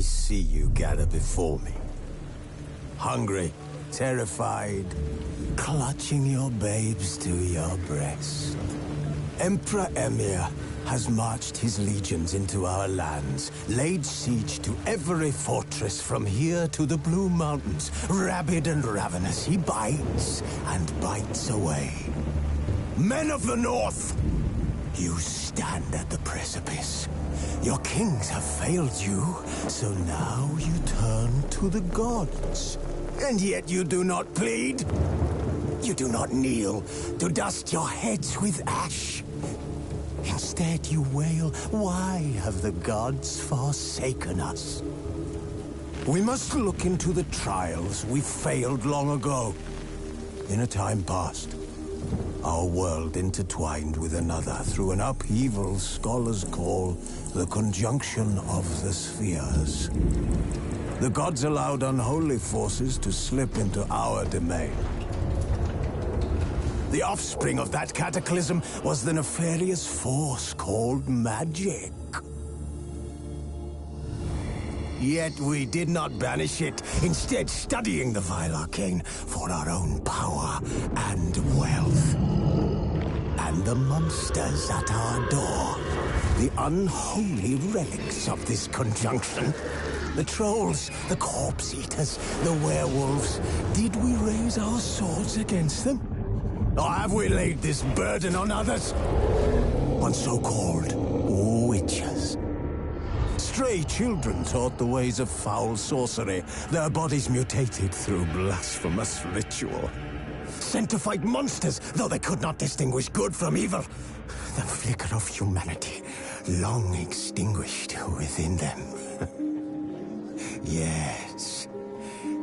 I see you gather before me. Hungry, terrified, clutching your babes to your breast. Emperor Emhyr has marched his legions into our lands, laid siege to every fortress from here to the Blue Mountains. Rabid and ravenous, he bites and bites away. Men of the North, you stand at the precipice. Your kings have failed you, so now you turn to the gods. And yet you do not plead. You do not kneel to dust your heads with ash. Instead you wail, why have the gods forsaken us? We must look into the trials we failed long ago. In a time past, our world intertwined with another through an upheaval scholars call the conjunction of the spheres. The gods allowed unholy forces to slip into our domain. The offspring of that cataclysm was the nefarious force called magic. Yet we did not banish it, instead studying the vile arcane for our own power and wealth. And the monsters at our door, the unholy relics of this conjunction. The trolls, the corpse eaters, the werewolves. Did we raise our swords against them? Or have we laid this burden on others? On so-called witches. Stray children taught the ways of foul sorcery, their bodies mutated through blasphemous ritual. Sent to fight monsters, though they could not distinguish good from evil. The flicker of humanity, long extinguished within them. Yes,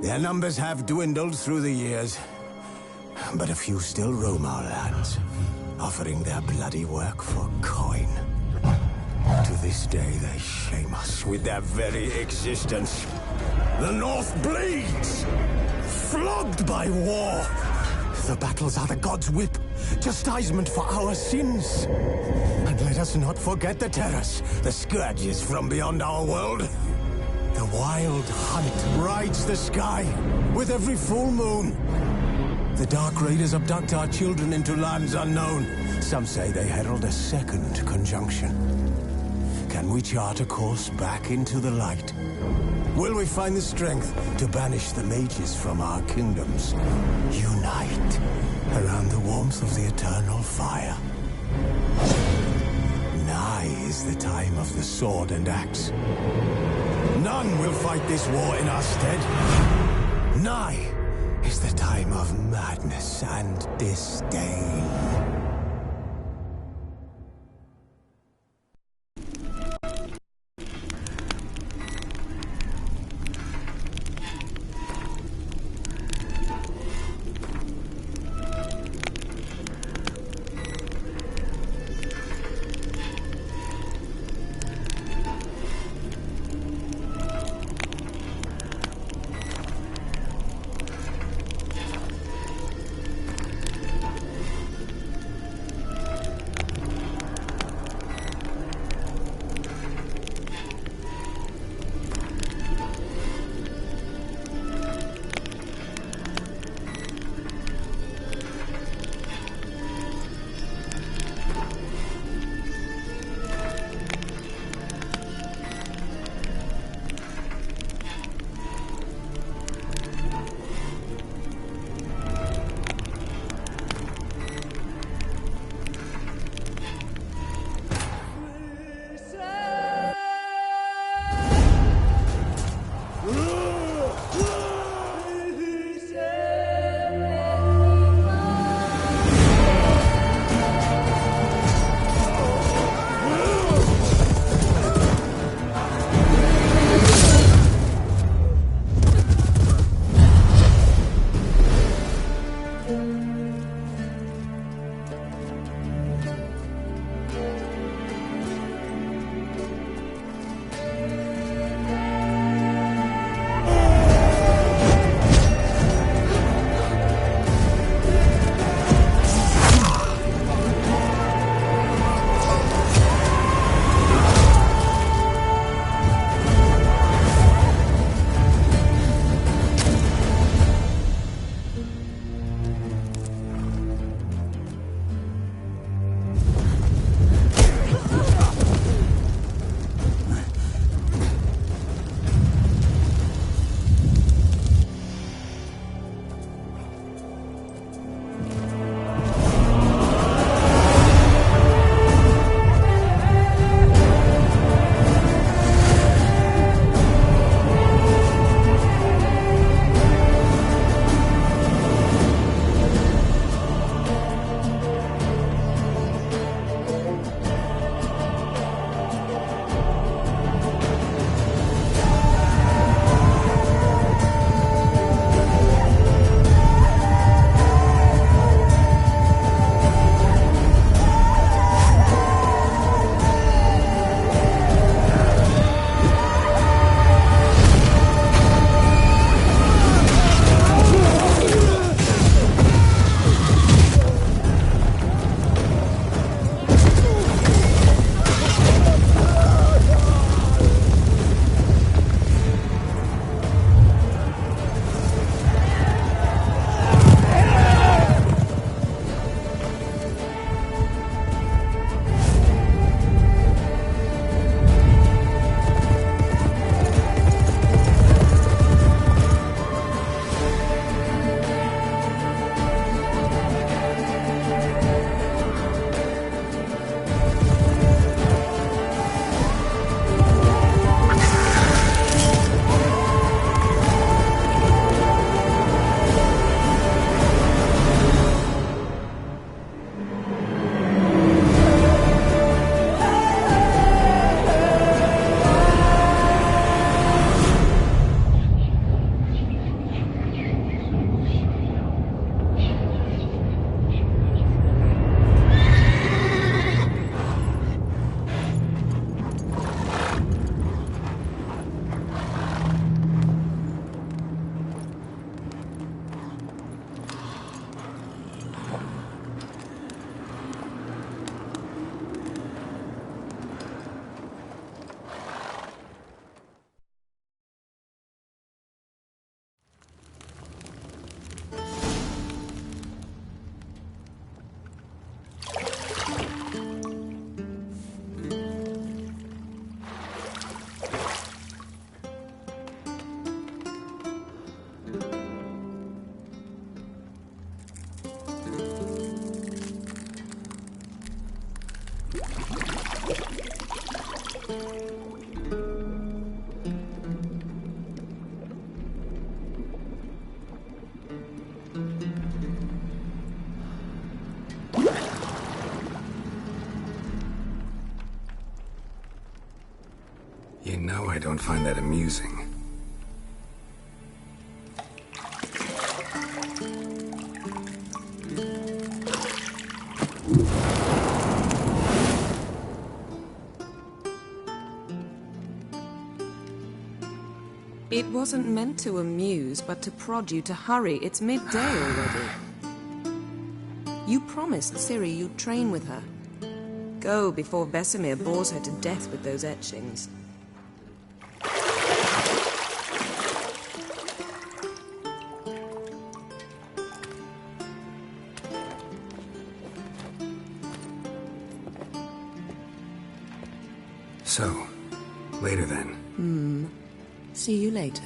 their numbers have dwindled through the years. But a few still roam our lands, offering their bloody work for coin. To this day, they shame us with their very existence. The North bleeds, flogged by war. The battles are the gods' whip, chastisement for our sins. And let us not forget the terrors, the scourges from beyond our world. The wild hunt rides the sky with every full moon. The Dark Raiders abduct our children into lands unknown. Some say they herald a second conjunction. Can we chart a course back into the light? Will we find the strength to banish the mages from our kingdoms? Unite around the warmth of the eternal fire. Nigh is the time of the sword and axe. None will fight this war in our stead. Nigh is the time of madness and disdain. You know I don't find that amusing. It wasn't meant to amuse, but to prod you to hurry. It's midday already. You promised Ciri you'd train with her. Go before Vesemir bores her to death with those etchings. So, later then. See you later.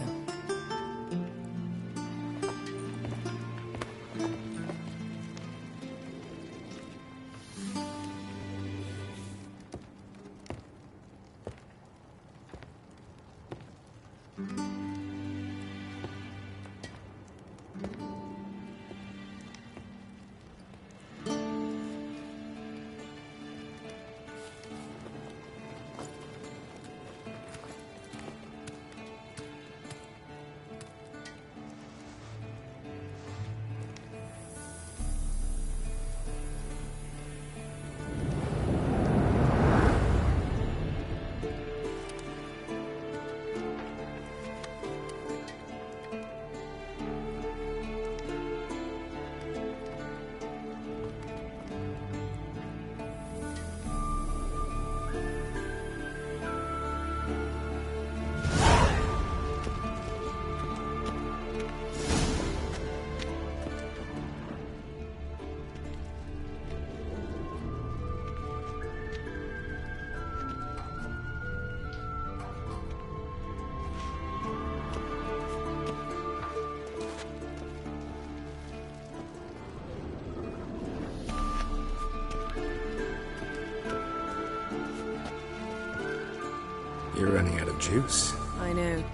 You're running out of juice. I know.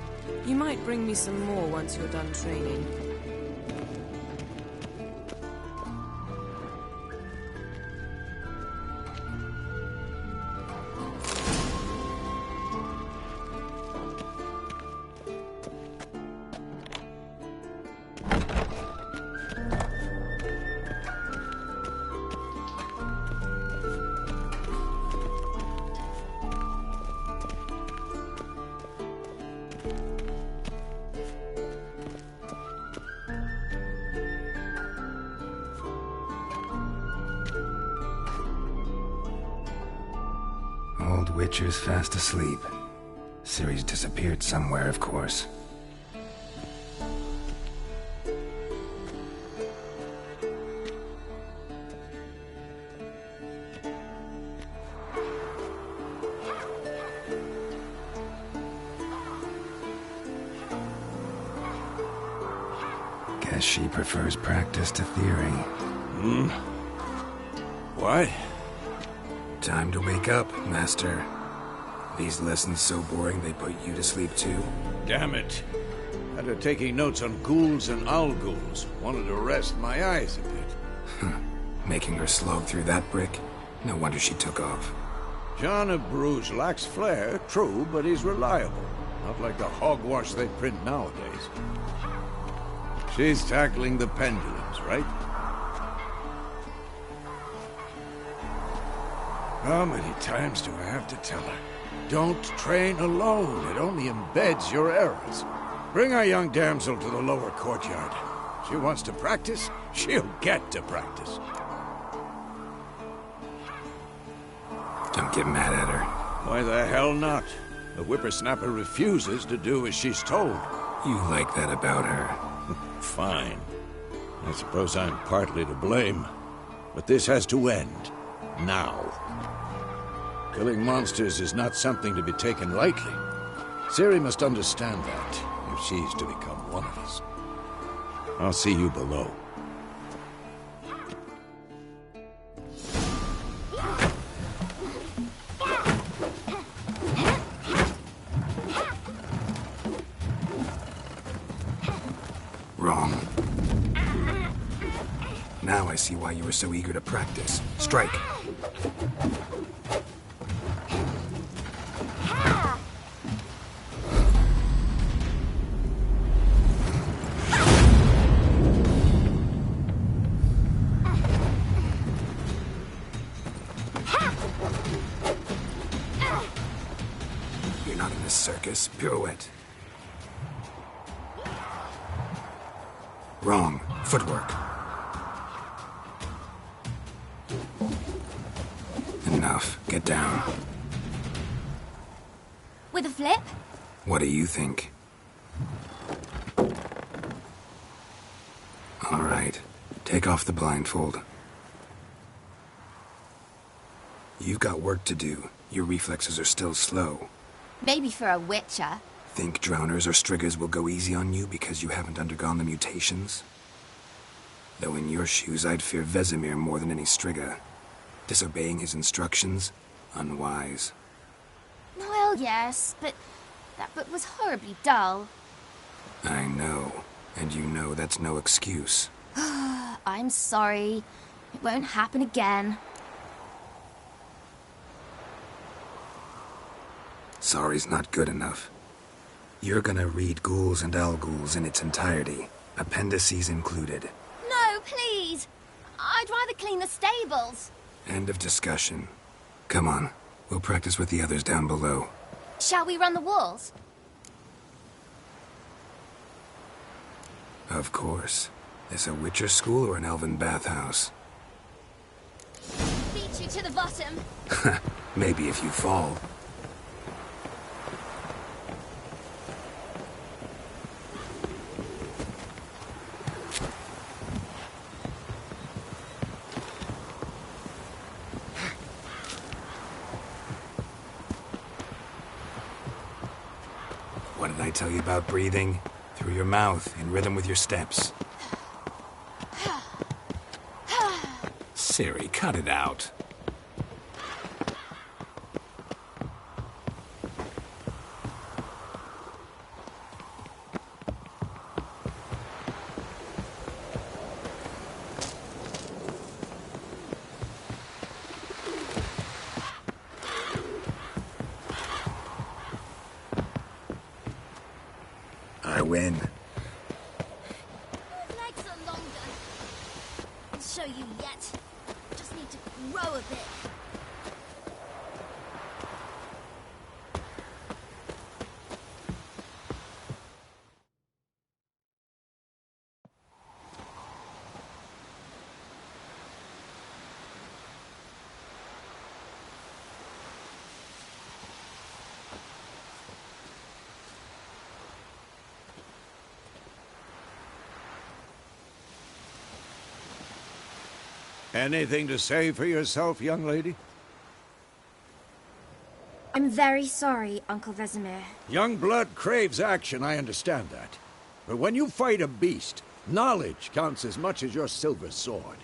You might bring me some more once you're done training. Old Witcher's fast asleep. Ciri's disappeared somewhere, of course. Guess she prefers practice to theory. What? Time to wake up, Master. These lessons so boring they put you to sleep too? Damn it. Had her taking notes on ghouls and owl ghouls. Wanted to rest my eyes a bit. Making her slog through that brick? No wonder she took off. John of Bruges lacks flair, true, but he's reliable. Not like the hogwash they print nowadays. She's tackling the pendulums, right? How many times do I have to tell her? Don't train alone. It only embeds your errors. Bring our young damsel to the lower courtyard. She wants to practice, she'll get to practice. Don't get mad at her. Why the hell not? The whippersnapper refuses to do as she's told. You like that about her. Fine. I suppose I'm partly to blame. But this has to end. Now. Killing monsters is not something to be taken lightly. Ciri must understand that, if she's to become one of us. I'll see you below. see why you were so eager to practice. Strike. You're not in a circus. Pirouette. Wrong. Footwork. Enough. Get down. With a flip? What do you think? All right. Take off the blindfold. You've got work to do. Your reflexes are still slow. Maybe for a witcher. Think drowners or striggers will go easy on you because you haven't undergone the mutations? Though in your shoes, I'd fear Vesemir more than any strigger. Disobeying his instructions? Unwise. Well, yes, but that book was horribly dull. I know. And you know that's no excuse. I'm sorry. It won't happen again. Sorry's not good enough. You're gonna read Ghouls and Al-Ghouls in its entirety, appendices included. No, please! I'd rather clean the stables. End of discussion. Come on, we'll practice with the others down below. Shall we run the walls? Of course. This a Witcher school or an elven bathhouse? Beat you to the bottom. Maybe if you fall. What did I tell you about breathing? Through your mouth, in rhythm with your steps. Ciri, cut it out. I win. Legs are longer. I'll show you yet. Just need to grow a bit. Anything to say for yourself, young lady? I'm very sorry, Uncle Vesemir. Young blood craves action, I understand that. But when you fight a beast, knowledge counts as much as your silver sword.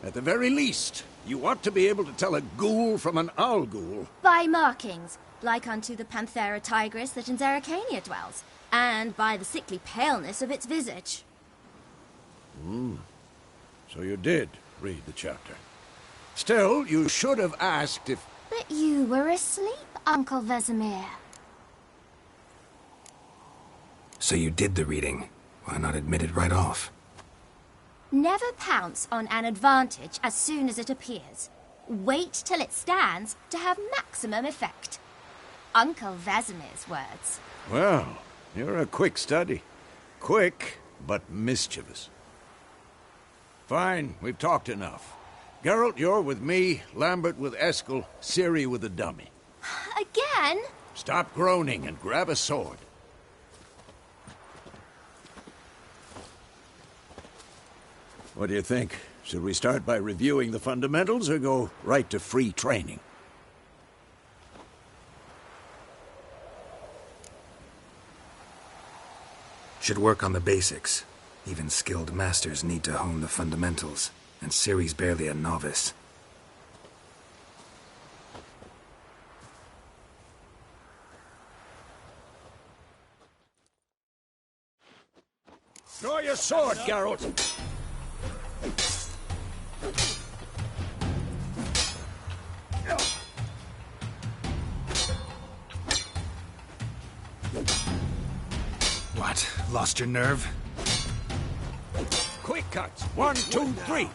At the very least, you ought to be able to tell a ghoul from an Al-Ghul. By markings, like unto the Panthera tigris that in Zerrikania dwells, and by the sickly paleness of its visage. So you did read the chapter. Still, you should have asked if... But you were asleep, Uncle Vesemir. So you did the reading. Why not admit it right off? Never pounce on an advantage as soon as it appears. Wait till it stands to have maximum effect. Uncle Vesemir's words. Well, you're a quick study. Quick, but mischievous. Fine, we've talked enough. Geralt, you're with me, Lambert with Eskel, Ciri with the dummy. Again? Stop groaning and grab a sword. What do you think? Should we start by reviewing the fundamentals or go right to free training? Should work on the basics. Even skilled masters need to hone the fundamentals, and Ciri's barely a novice. Draw your sword, Geralt! Lost your nerve? Quick cuts. 1, 2, 3.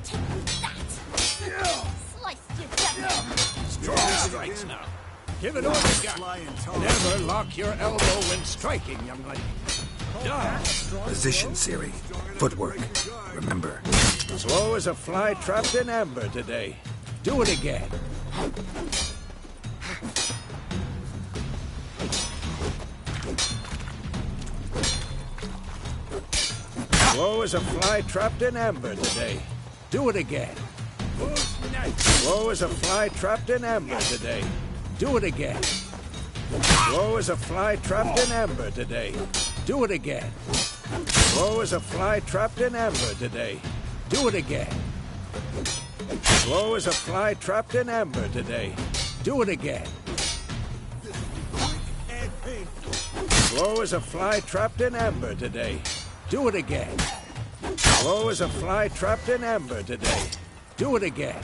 Take that! Slice your jugular! Strong strikes now. Give it all you got. Never lock your elbow when striking, young lady. Down. Position, Ciri. Footwork. Remember. Slow as a fly trapped in amber today. Do it again. Slow as a fly trapped in amber today. Do it again. Slow as a fly trapped in amber today. Do it again. Slow as a fly trapped in amber today. Do it again. Slow as a fly trapped in amber today. Do it again. Slow as a fly trapped in amber today. Do it again. Slow as a fly trapped in amber today. Do it again. Slow as a fly trapped in amber today. Do it again.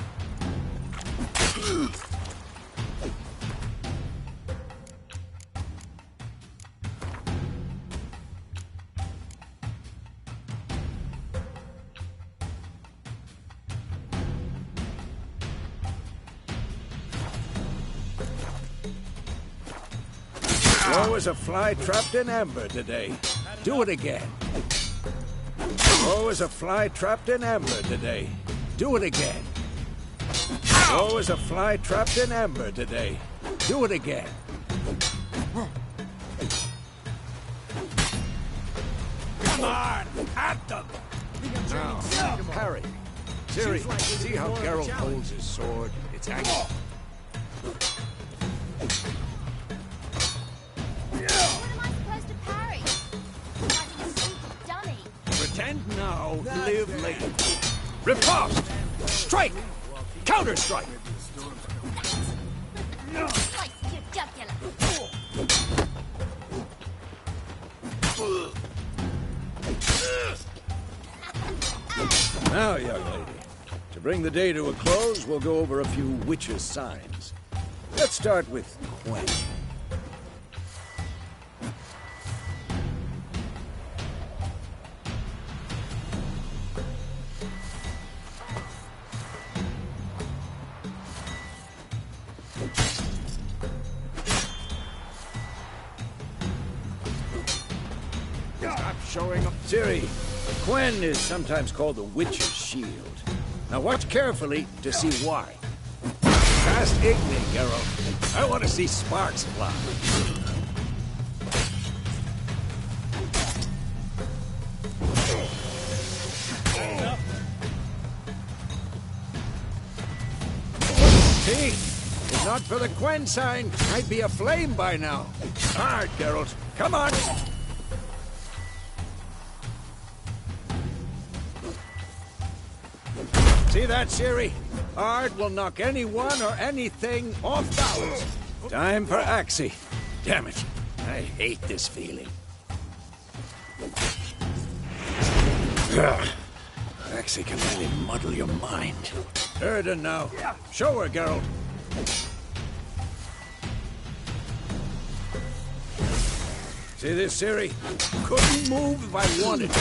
Slow as a fly trapped in amber today. Do it again. Slow as a fly trapped in amber today. Do it again. Slow as a fly trapped in amber today. Do it again. Come on, at them! Now, parry. Ciri, see how Geralt holds his sword? It's hanging. What am I supposed to parry? Like a stupid dummy. Pretend now, live later. Riposte! Strike! Counter-strike! Slice your jugular! Now, young lady, to bring the day to a close, we'll go over a few witches' signs. Let's start with Quen. Stop showing up. Ciri, Quen is sometimes called the Witch's Shield. Now watch carefully to see why. Cast Igni, Geralt. I want to see sparks fly. See? If not for the Quen sign, I'd be aflame by now. Hard, Geralt. Come on. See that, Ciri? Ard will knock anyone or anything off balance. Time for Axii. Damn it. I hate this feeling. Ugh. Axii can really muddle your mind. Erden now. Show her, Geralt. See this, Ciri? Couldn't move if I wanted.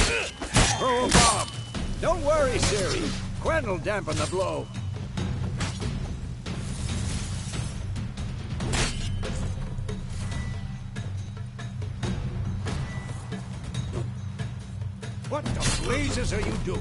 Throw a bomb. Don't worry, Ciri. Quen will dampen the blow. What the blazes are you doing?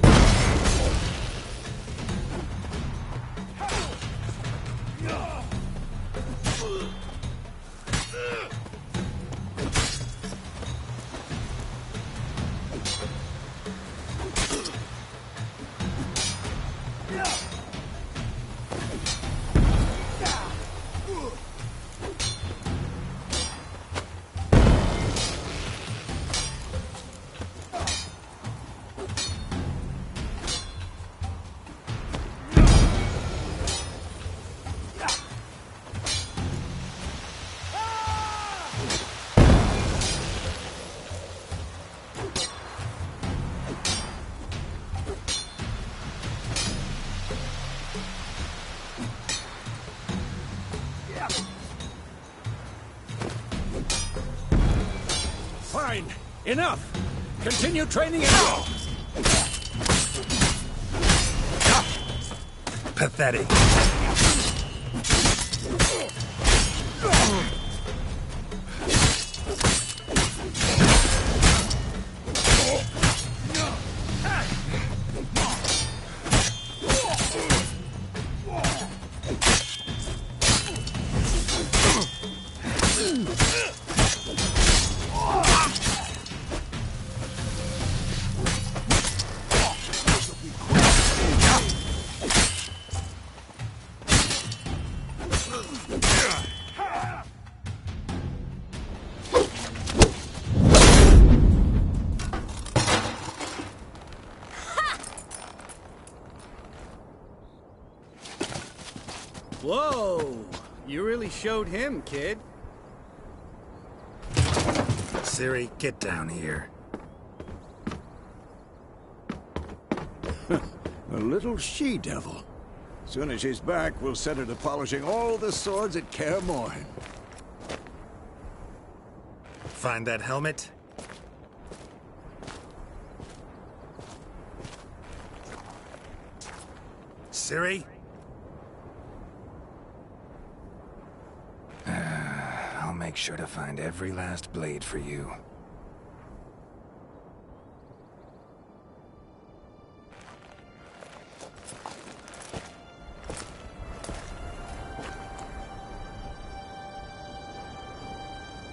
Fine. Enough. Continue training and... Pathetic. Whoa! You really showed him, kid. Ciri, get down here. A little she-devil. Soon as she's back, we'll set her to polishing all the swords at Kaer Morhen. Find that helmet? Ciri? I'll make sure to find every last blade for you.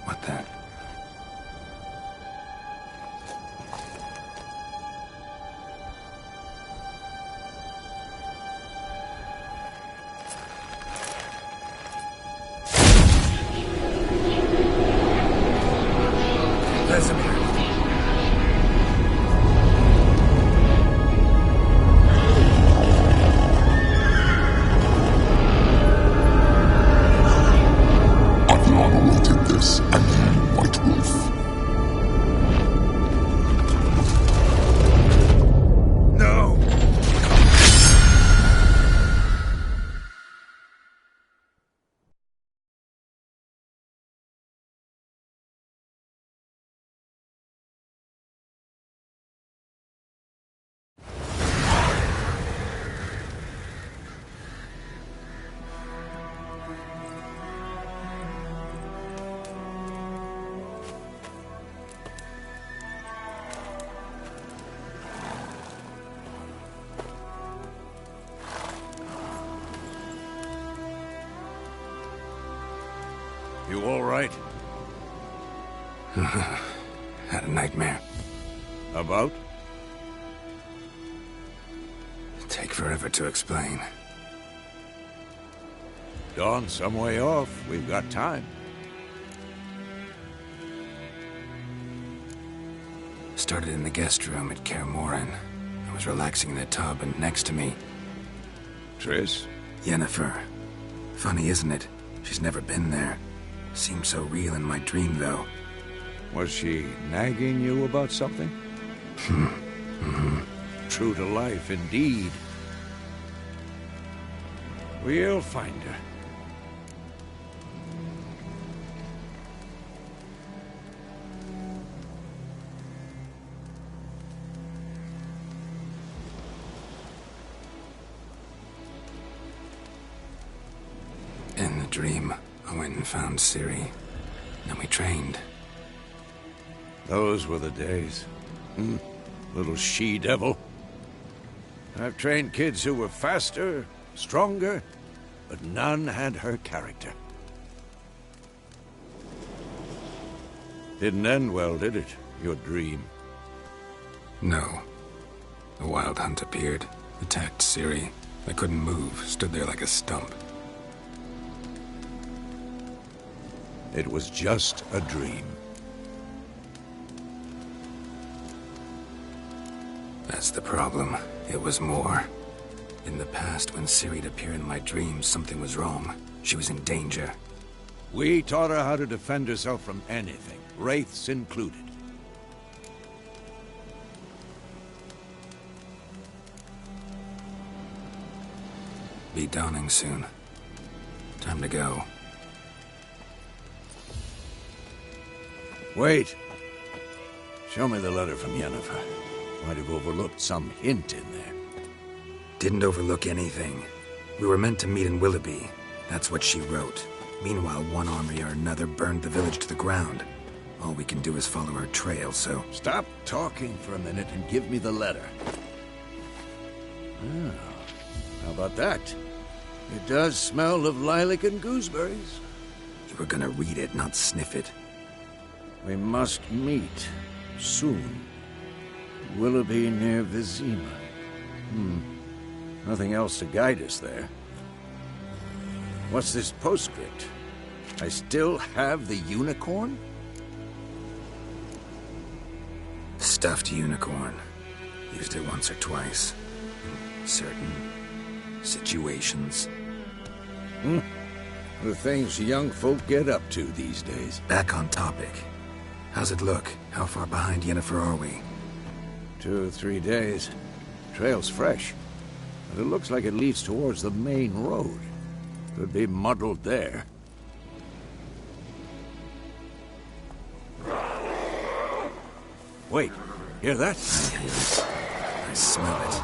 What the? Vesemir. Aviana will take this, and you, White Wolf. No! You all right? Had a nightmare. About? Take forever to explain. Dawn's some way off. We've got time. Started in the guest room at Kaer Morhen. I was relaxing in the tub, and next to me, Triss? Yennefer. Funny, isn't it? She's never been there. Seemed so real in my dream, though. Was she nagging you about something? True to life, indeed. We'll find her. In the dream, I went and found Ciri. Then we trained. Those were the days. Little she-devil. I've trained kids who were faster, stronger, but none had her character. Didn't end well, did it? Your dream? No. The Wild Hunt appeared, attacked Ciri. I couldn't move, stood there like a stump. It was just a dream. That's the problem. It was more. In the past, when Ciri'd appear in my dreams, something was wrong. She was in danger. We taught her how to defend herself from anything, wraiths included. Be dawning soon. Time to go. Wait. Show me the letter from Yennefer. Might have overlooked some hint in there. Didn't overlook anything. We were meant to meet in Willoughby. That's what she wrote. Meanwhile, one army or another burned the village to the ground. All we can do is follow her trail, so... Stop talking for a minute and give me the letter. Ah, how about that? It does smell of lilac and gooseberries. You were gonna read it, not sniff it. We must meet. Soon. Willoughby near Vizima. Nothing else to guide us there. What's this postscript? I still have the unicorn? Stuffed unicorn. Used it once or twice. In certain situations. The things young folk get up to these days. Back on topic. How's it look? How far behind Yennefer are we? 2 or 3 days. Trail's fresh. But it looks like it leads towards the main road. Could be muddled there. Wait, hear that? I smell it.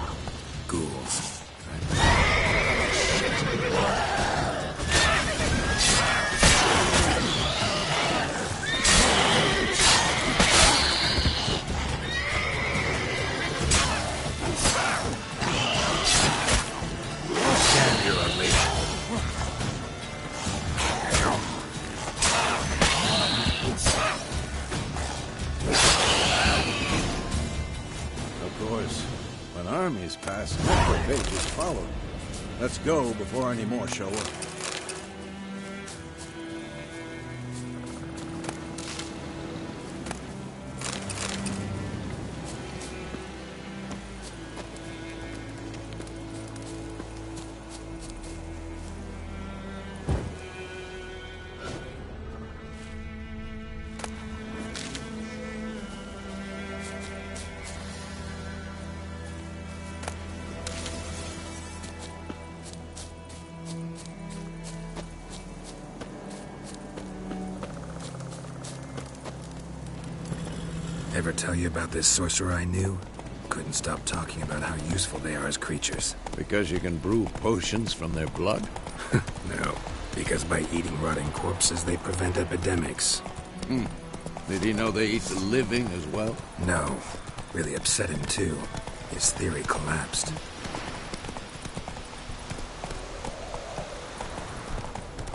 Ghouls. Armies pass, the pages follow. Let's go before any more show up. Ever tell you about this sorcerer I knew? Couldn't stop talking about how useful they are as creatures. Because you can brew potions from their blood? No, because by eating rotting corpses, they prevent epidemics. Did he know they eat the living as well? No. Really upset him, too. His theory collapsed.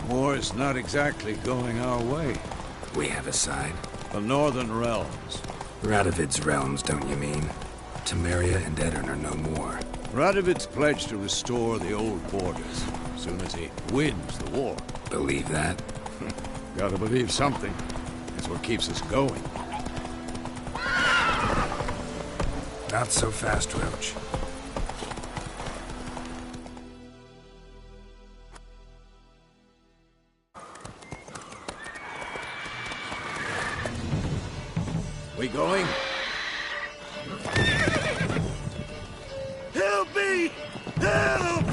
War's not exactly going our way. We have a side. The Northern Realms. Radovid's realms, don't you mean? Temeria and Edirn are no more. Radovid's pledged to restore the old borders, as soon as he wins the war. Believe that? Gotta believe something. That's what keeps us going. Not so fast, Roach. We going? Help me! Help!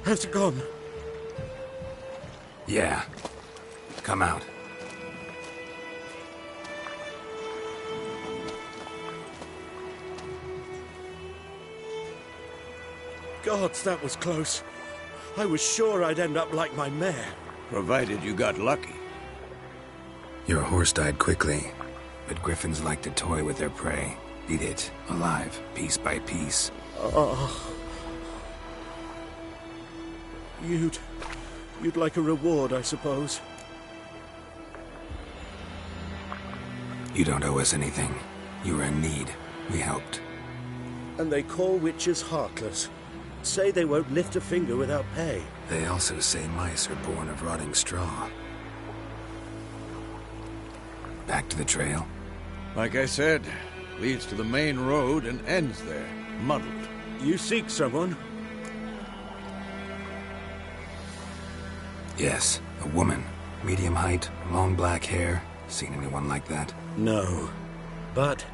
Has it gone? Yeah. Come out. Gods, that was close. I was sure I'd end up like my mare. Provided you got lucky. Your horse died quickly, but griffins like to toy with their prey. Eat it, alive, piece by piece. You'd You'd like a reward, I suppose. You don't owe us anything. You were in need. We helped. And they call witches heartless. Say they won't lift a finger without pay. They also say mice are born of rotting straw. Back to the trail? Like I said, leads to the main road and ends there, muddled. You seek someone? Yes, a woman. Medium height, long black hair. Seen anyone like that? No. But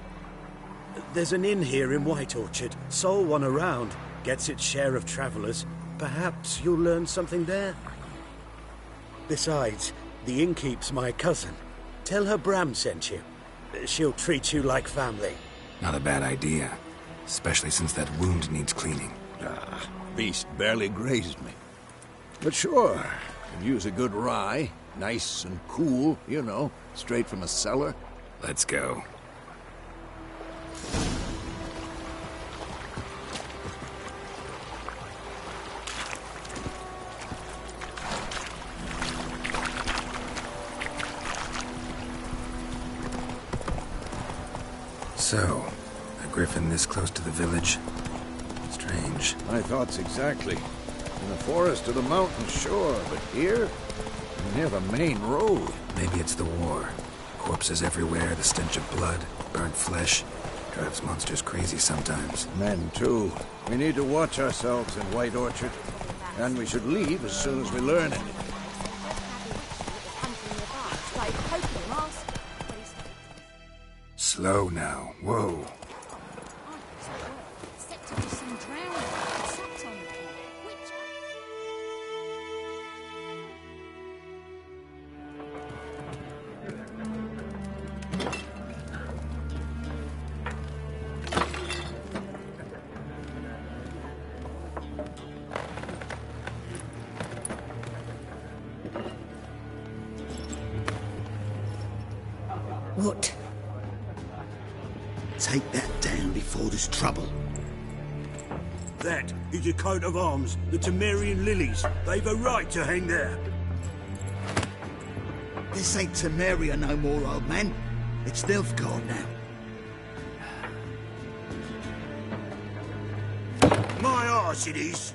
there's an inn here in White Orchard. Sole one around. Gets its share of travelers. Perhaps you'll learn something there. Besides, the innkeep's my cousin. Tell her Bram sent you. She'll treat you like family. Not a bad idea. Especially since that wound needs cleaning. Beast barely grazed me. But sure, could use a good rye. Nice and cool, you know, straight from a cellar. Let's go. So, a griffin this close to the village? Strange. My thoughts exactly. In the forest or the mountain, sure, but here? Near the main road. Maybe it's the war. Corpses everywhere, the stench of blood, burnt flesh. Drives monsters crazy sometimes. Men, too. We need to watch ourselves in White Orchard. And we should leave as soon as we learn anything. Slow now. Whoa. What? Take that down before there's trouble. That is a coat of arms, the Temerian lilies. They've a right to hang there. This ain't Temeria no more, old man. It's Nilfgaard now. My arse it is.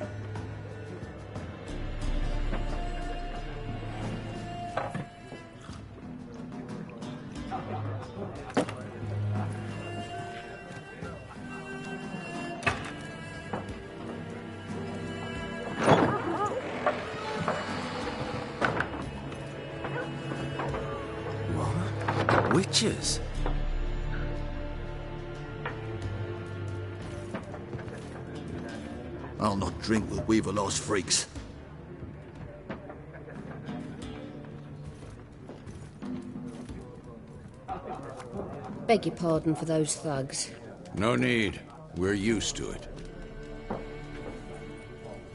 Witches? I'll not drink with Weaverlost freaks. Beg your pardon for those thugs. No need. We're used to it.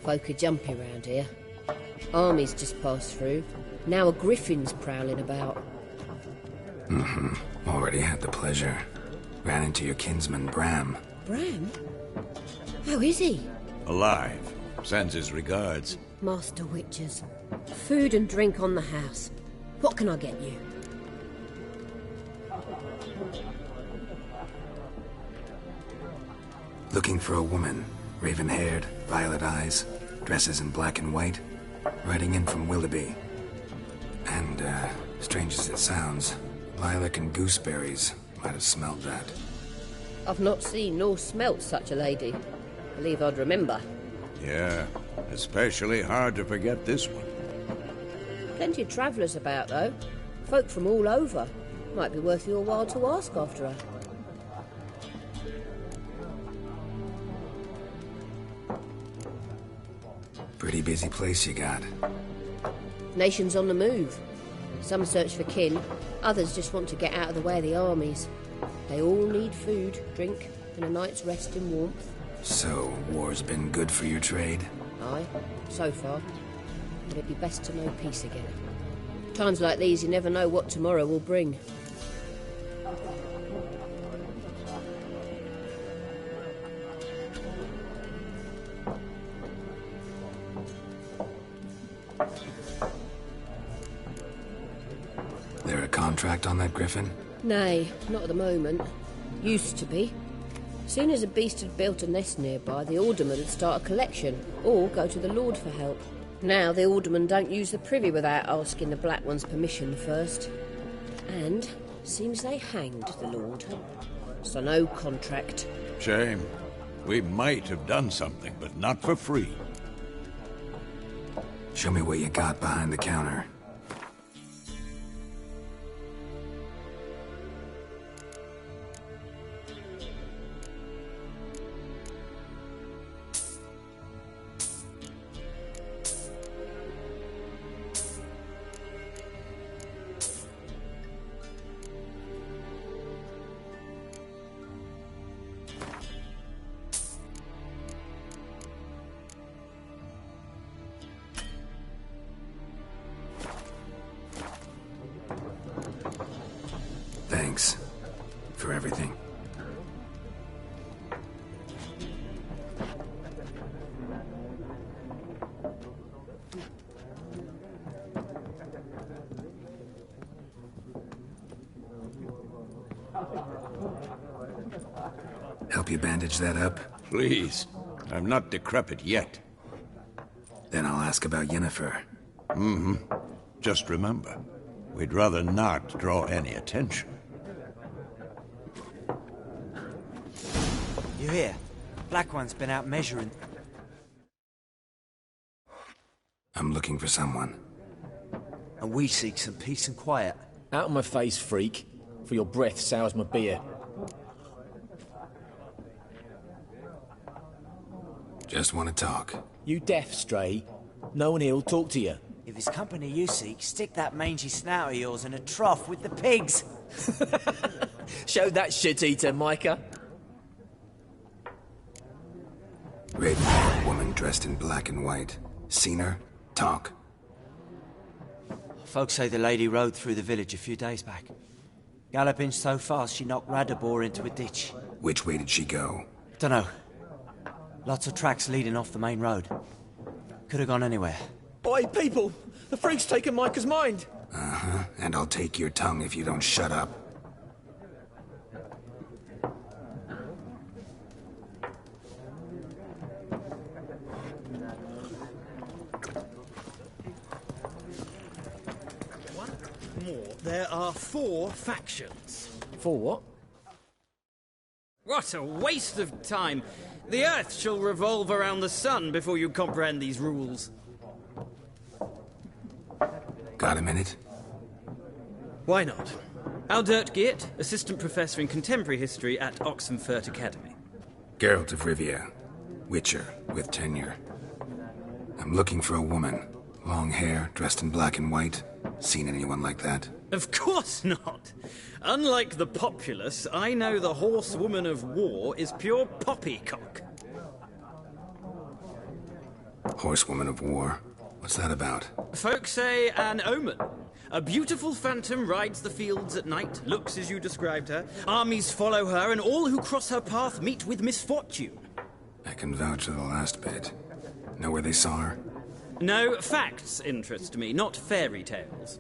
Folk are jumpy round here. Armies just passed through. Now a griffin's prowling about. Already had the pleasure. Ran into your kinsman, Bram. Bram? How is he? Alive. Sends his regards. Master Witches. Food and drink on the house. What can I get you? Looking for a woman. Raven-haired, violet eyes, dresses in black and white. Riding in from Willoughby. And, strange as it sounds, lilac and gooseberries. Might have smelled that. I've not seen nor smelt such a lady. Believe I'd remember. Yeah, especially hard to forget this one. Plenty of travellers about, though. Folk from all over. Might be worth your while to ask after her. Pretty busy place you got. Nations on the move. Some search for kin, others just want to get out of the way of the armies. They all need food, drink, and a night's rest in warmth. So, war's been good for your trade? Aye, so far. But it'd be best to know peace again. Times like these, you never know what tomorrow will bring. There a contract on that griffin? Nay, not at the moment. Used to be. Soon as a beast had built a nest nearby, the alderman would start a collection, or go to the Lord for help. Now the alderman don't use the privy without asking the Black One's permission first. And seems they hanged the Lord. So no contract. Shame. We might have done something, but not for free. Show me what you got behind the counter. Thanks for everything. Help you bandage that up? Please. I'm not decrepit yet. Then I'll ask about Yennefer. Mm-hmm. Just remember, we'd rather not draw any attention. You hear? Black One's been out measuring. I'm looking for someone. And we seek some peace and quiet. Out of my face, freak. For your breath sours my beer. Just want to talk. You deaf, Stray? No one here'll talk to you. If it's company you seek, stick that mangy snout of yours in a trough with the pigs. Show that shit-eater, Micah. Raven, woman dressed in black and white. Seen her? Talk. Folks say the lady rode through the village a few days back. Galloping so fast she knocked Radabor into a ditch. Which way did she go? Dunno. Lots of tracks leading off the main road. Could have gone anywhere. Oi, people! The freak's taken Micah's mind! Uh-huh. And I'll take your tongue if you don't shut up. There are 4 factions. 4 what? What a waste of time! The Earth shall revolve around the sun before you comprehend these rules. Got a minute? Why not? Aldert Geert, Assistant Professor in Contemporary History at Oxenfurt Academy. Geralt of Rivia. Witcher, with tenure. I'm looking for a woman. Long hair, dressed in black and white. Seen anyone like that? Of course not! Unlike the populace, I know the horsewoman of war is pure poppycock. Horsewoman of war? What's that about? Folk say an omen. A beautiful phantom rides the fields at night, looks as you described her. Armies follow her, and all who cross her path meet with misfortune. I can vouch for the last bit. Know where they saw her? No, facts interest me, not fairy tales.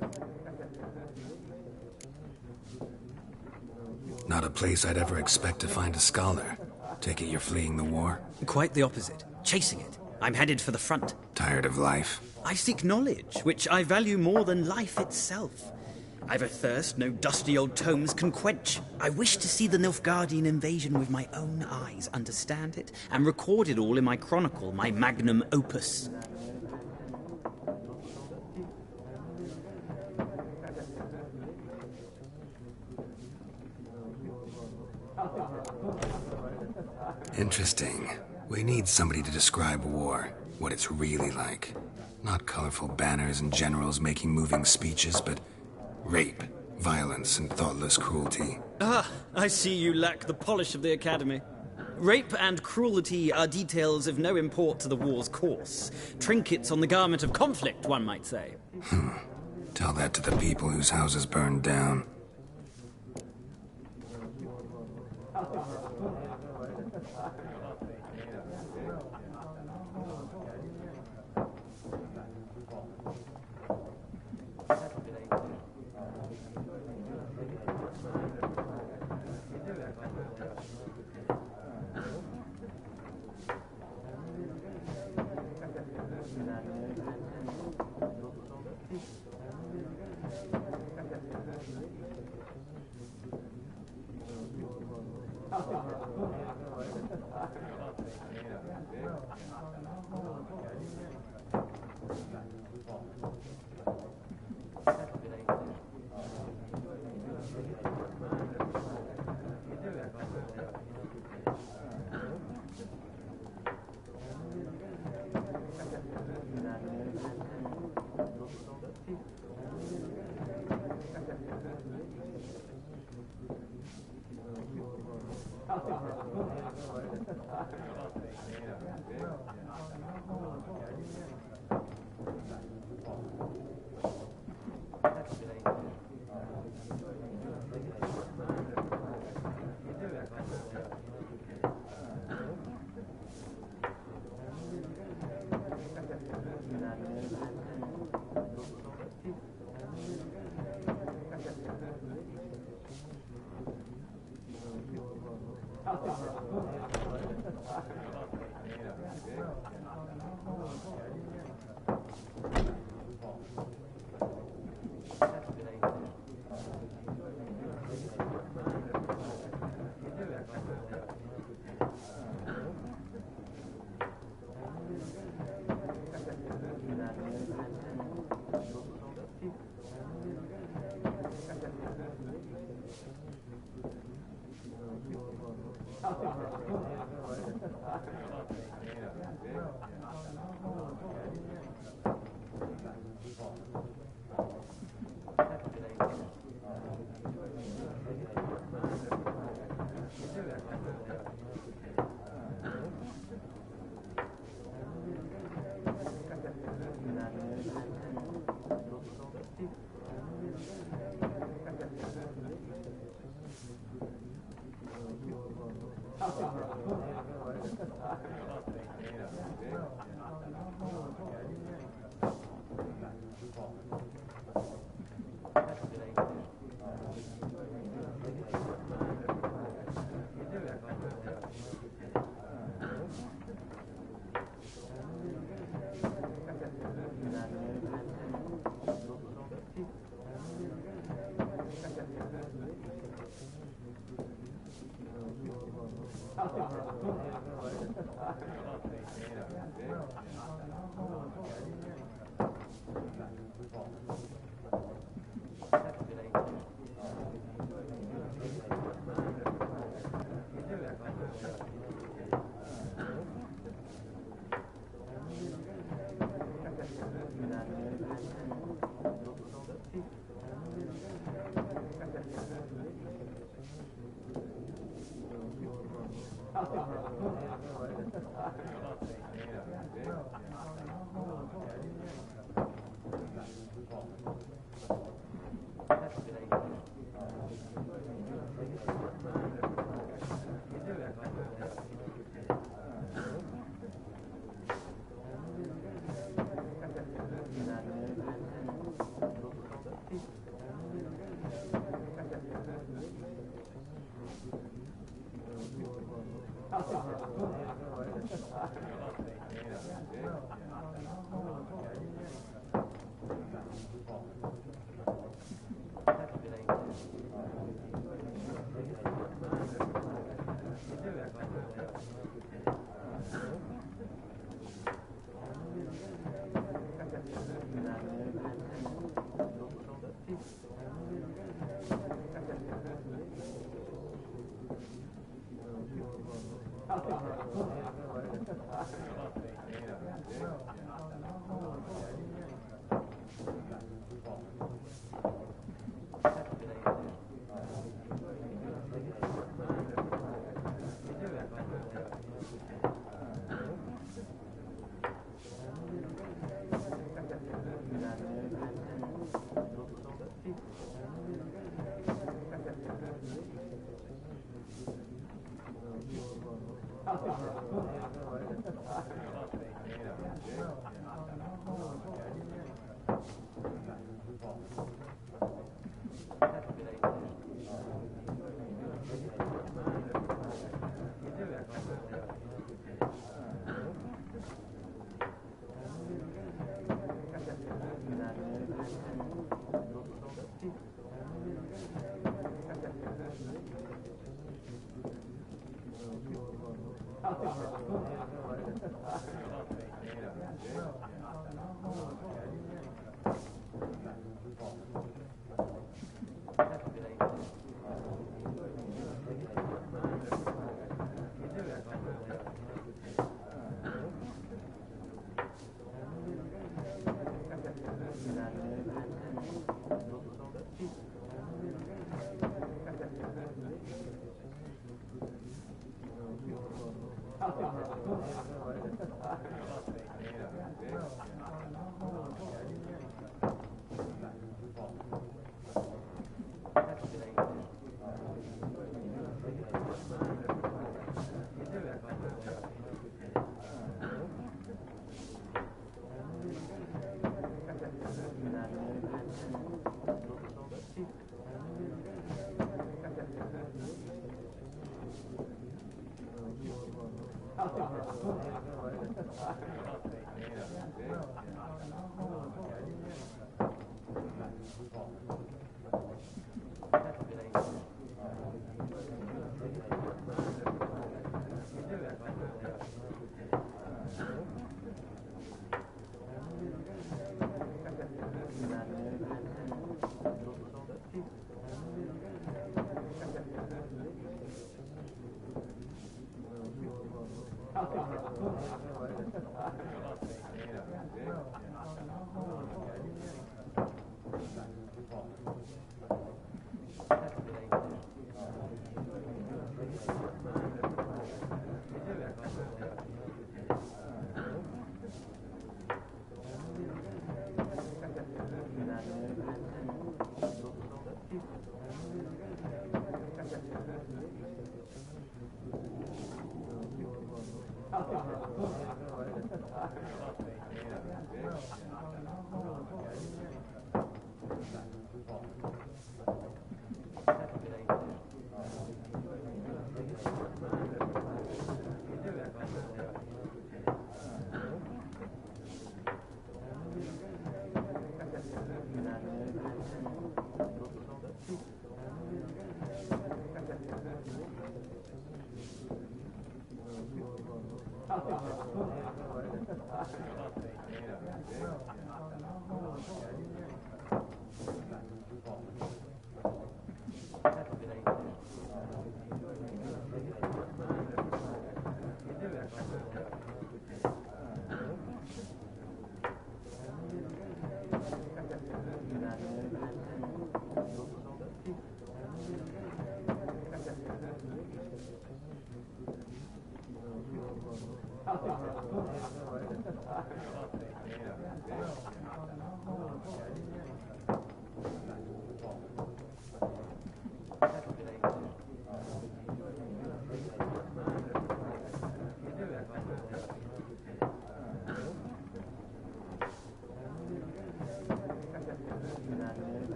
Not a place I'd ever expect to find a scholar. Take it you're fleeing the war? Quite the opposite. Chasing it. I'm headed for the front. Tired of life? I seek knowledge, which I value more than life itself. I've a thirst no dusty old tomes can quench. I wish to see the Nilfgaardian invasion with my own eyes, understand it, and record it all in my chronicle, my magnum opus. Interesting. We need somebody to describe war, what it's really like. Not colorful banners and generals making moving speeches, but rape, violence, and thoughtless cruelty. Ah, I see you lack the polish of the Academy. Rape and cruelty are details of no import to the war's course. Trinkets on the garment of conflict, one might say. Tell that to the people whose houses burned down.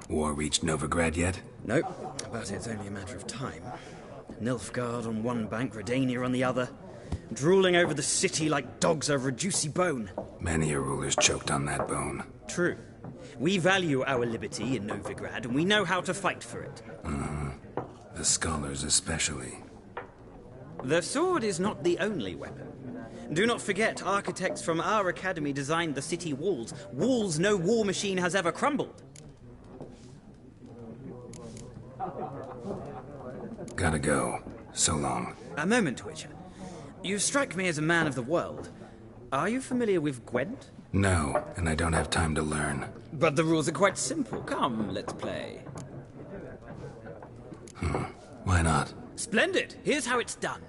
War reached Novigrad yet? Nope, but it's only a matter of time. Nilfgaard on one bank, Redania on the other, drooling over the city like dogs over a juicy bone. Many a ruler's choked on that bone. True. We value our liberty in Novigrad, and we know how to fight for it. The scholars especially. The sword is not the only weapon. Do not forget, architects from our academy designed the city walls. Walls no war machine has ever crumbled. Gotta go. So long. A moment, Witcher. You strike me as a man of the world. Are you familiar with Gwent? No, and I don't have time to learn. But the rules are quite simple. Come, let's play. Why not? Splendid! Here's how it's done.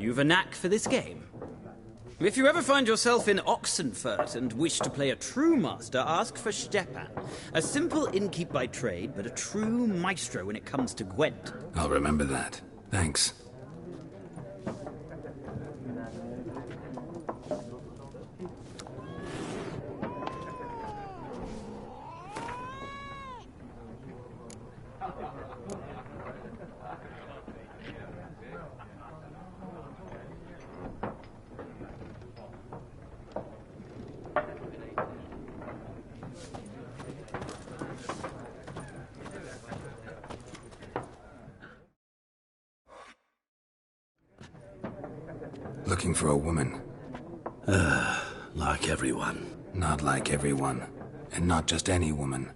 You've a knack for this game. If you ever find yourself in Oxenfurt and wish to play a true master, ask for Stepan. A simple innkeep by trade, but a true maestro when it comes to Gwent. I'll remember that. Thanks. Looking for a woman. Like everyone. Not like everyone. And not just any woman.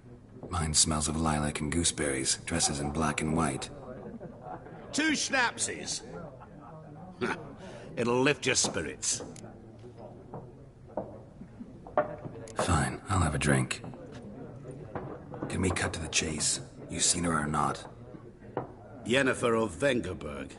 Mine smells of lilac and gooseberries, dresses in black and white. 2 schnapsies. It'll lift your spirits. Fine, I'll have a drink. Can we cut to the chase? You seen her or not? Yennefer of Vengerberg.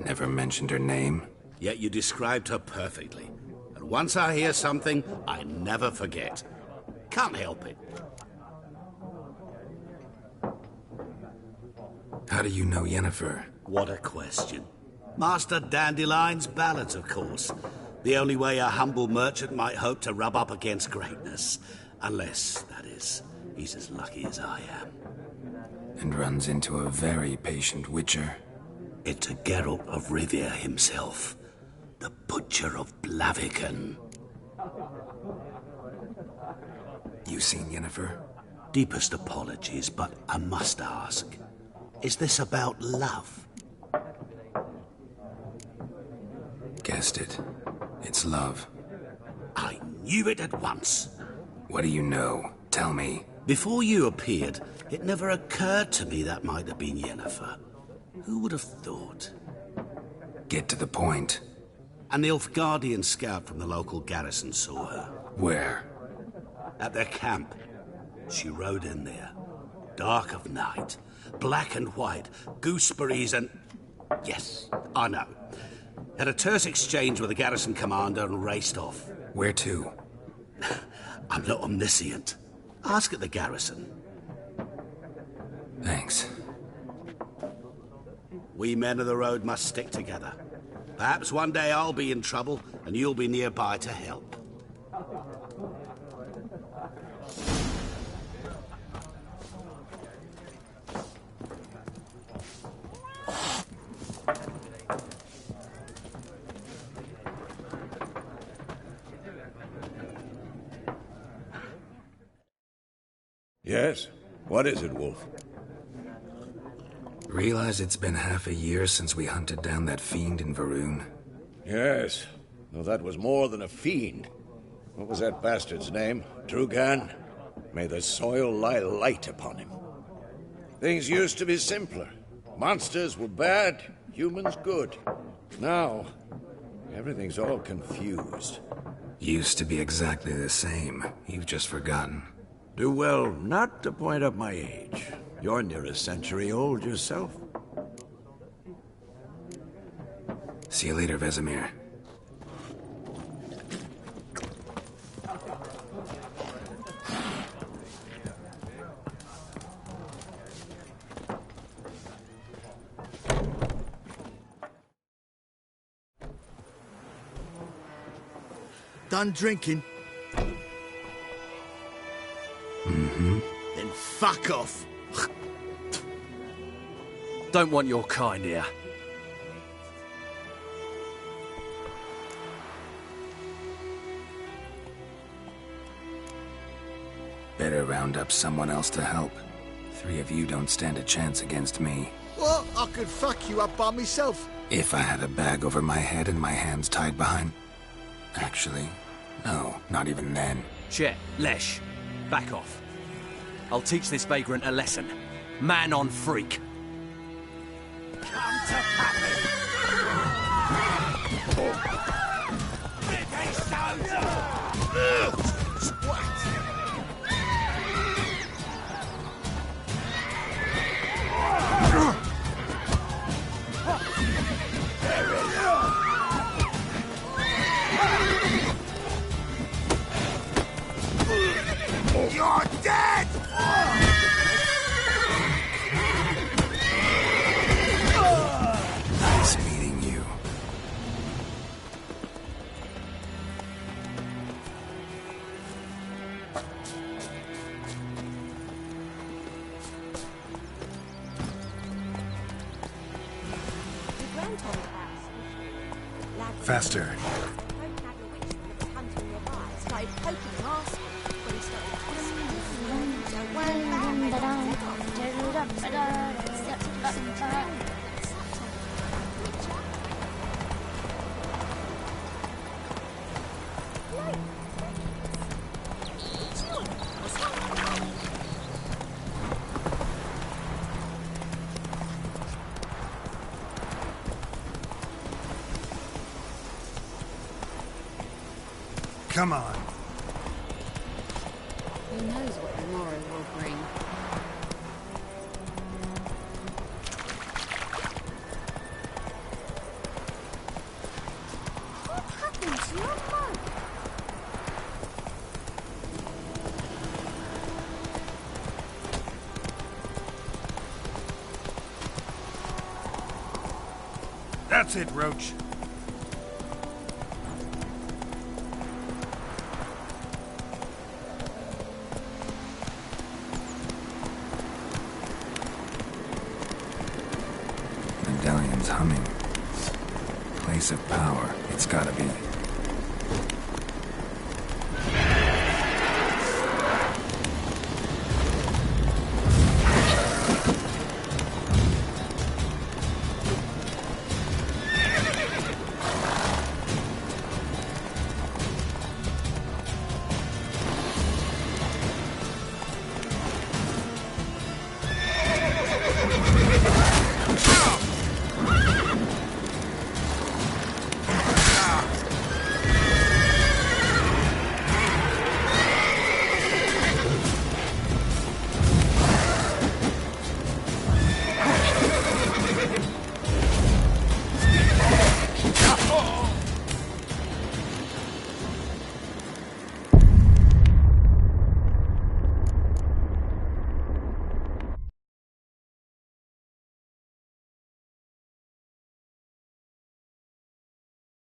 Never mentioned her name. Yet you described her perfectly. And once I hear something, I never forget. Can't help it. How do you know Yennefer? What a question. Master Dandelion's ballads, of course. The only way a humble merchant might hope to rub up against greatness. Unless, that is, he's as lucky as I am. And runs into a very patient witcher. It's a Geralt of Rivia himself. The Butcher of Blaviken. You seen Yennefer? Deepest apologies, but I must ask. Is this about love? Guessed it. It's love. I knew it at once. What do you know? Tell me. Before you appeared, it never occurred to me that might have been Yennefer. Who would have thought? Get to the point. An Nilfgaardian scout from the local garrison saw her. Where? At their camp. She rode in there. Dark of night. Black and white. Gooseberries and... Yes, I know. Had a terse exchange with the garrison commander and raced off. Where to? I'm not omniscient. Ask at the garrison. Thanks. We men of the road must stick together. Perhaps one day I'll be in trouble and you'll be nearby to help. Yes? What is it, Wolf? Realize it's been half a year since we hunted down that fiend in Varun? Yes, though that was more than a fiend. What was that bastard's name? Drugan? May the soil lie light upon him. Things used to be simpler. Monsters were bad, humans good. Now, everything's all confused. Used to be exactly the same. You've just forgotten. Do well not to point up my age. You're near a century old yourself. See you later, Vesemir. Done drinking? Mm-hmm. Then fuck off. Don't want your kind here. Better round up someone else to help. 3 of you don't stand a chance against me. Well, I could fuck you up by myself. If I had a bag over my head and my hands tied behind... Actually, no, not even then. Chet, Lesh, back off. I'll teach this vagrant a lesson. Man on freak. Come to Pappy! Faster. Come on. Who knows what tomorrow will bring? What happened to your mug? That's it, Roach. Medallion's humming. Place of power. It's gotta be.